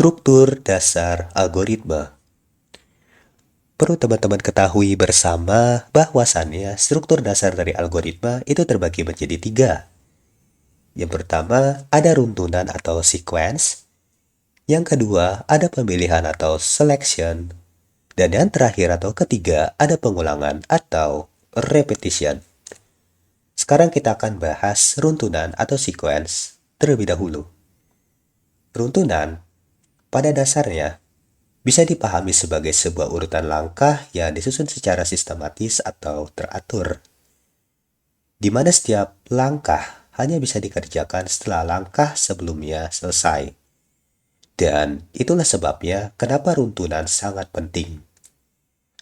Struktur dasar algoritma. Perlu teman-teman ketahui bersama bahwasannya struktur dasar dari algoritma itu terbagi menjadi 3. Yang pertama, ada runtunan atau sequence. Yang kedua, ada pemilihan atau selection. Dan yang terakhir atau ketiga, ada pengulangan atau repetition. Sekarang kita akan bahas runtunan atau sequence terlebih dahulu. Runtunan pada dasarnya bisa dipahami sebagai sebuah urutan langkah yang disusun secara sistematis atau teratur, di mana setiap langkah hanya bisa dikerjakan setelah langkah sebelumnya selesai. Dan itulah sebabnya kenapa runtunan sangat penting.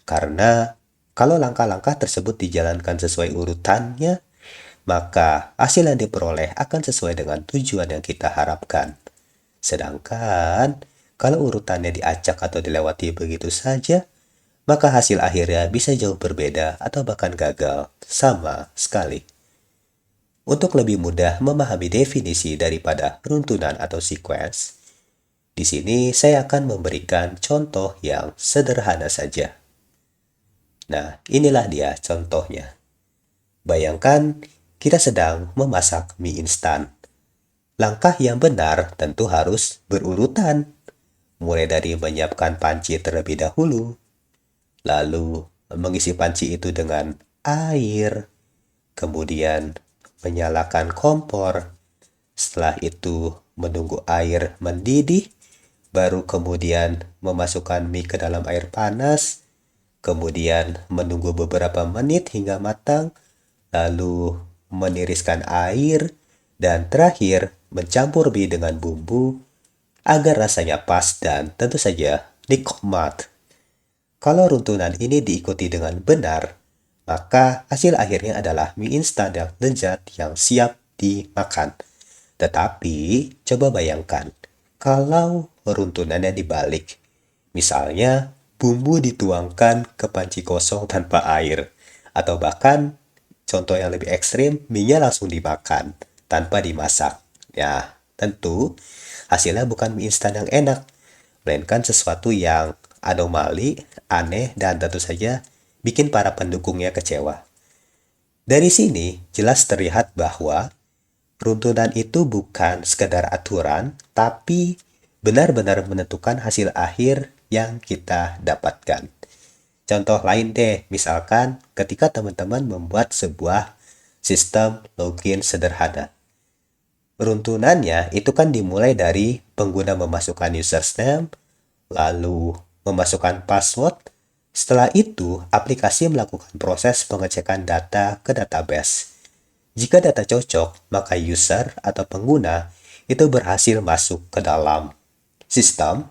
Karena kalau langkah-langkah tersebut dijalankan sesuai urutannya, maka hasil yang diperoleh akan sesuai dengan tujuan yang kita harapkan. Sedangkan kalau urutannya diacak atau dilewati begitu saja, maka hasil akhirnya bisa jauh berbeda atau bahkan gagal sama sekali. Untuk lebih mudah memahami definisi daripada runtunan atau sequence, di sini saya akan memberikan contoh yang sederhana saja. Nah, inilah dia contohnya. Bayangkan kita sedang memasak mie instan. Langkah yang benar tentu harus berurutan, mulai dari menyiapkan panci terlebih dahulu, lalu mengisi panci itu dengan air, kemudian menyalakan kompor, setelah itu menunggu air mendidih, baru kemudian memasukkan mie ke dalam air panas, kemudian menunggu beberapa menit hingga matang, lalu meniriskan air, dan terakhir mencampur mie dengan bumbu agar rasanya pas dan tentu saja nikmat. Kalau runtunan ini diikuti dengan benar, maka hasil akhirnya adalah mie instan yang lezat yang siap dimakan. Tetapi, coba bayangkan, kalau runtunannya dibalik. Misalnya, bumbu dituangkan ke panci kosong tanpa air. Atau bahkan, contoh yang lebih ekstrim, mie-nya langsung dimakan tanpa dimasak. Ya, tentu hasilnya bukan mie instan yang enak, melainkan sesuatu yang anomali, aneh, dan tentu saja bikin para pendukungnya kecewa. Dari sini jelas terlihat bahwa runtunan itu bukan sekedar aturan, tapi benar-benar menentukan hasil akhir yang kita dapatkan. Contoh lain deh, misalkan ketika teman-teman membuat sebuah sistem login sederhana. Runtunannya itu kan dimulai dari pengguna memasukkan username, lalu memasukkan password. Setelah itu, aplikasi melakukan proses pengecekan data ke database. Jika data cocok, maka user atau pengguna itu berhasil masuk ke dalam sistem.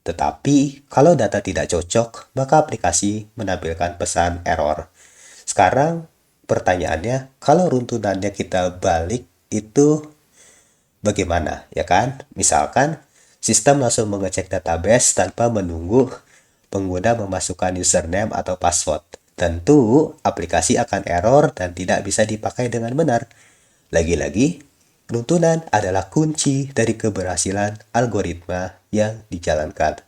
Tetapi kalau data tidak cocok, maka aplikasi menampilkan pesan error. Sekarang pertanyaannya, kalau runtunannya kita balik itu bagaimana, ya kan? Misalkan sistem langsung mengecek database tanpa menunggu pengguna memasukkan username atau password. Tentu aplikasi akan error dan tidak bisa dipakai dengan benar. Lagi-lagi, runtunan adalah kunci dari keberhasilan algoritma yang dijalankan.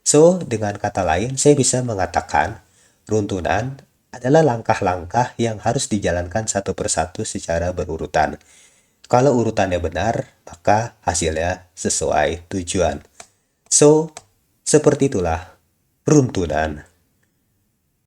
So, dengan kata lain, saya bisa mengatakan runtunan adalah langkah-langkah yang harus dijalankan satu persatu secara berurutan. Kalau urutannya benar, maka hasilnya sesuai tujuan. So, seperti itulah runtunan.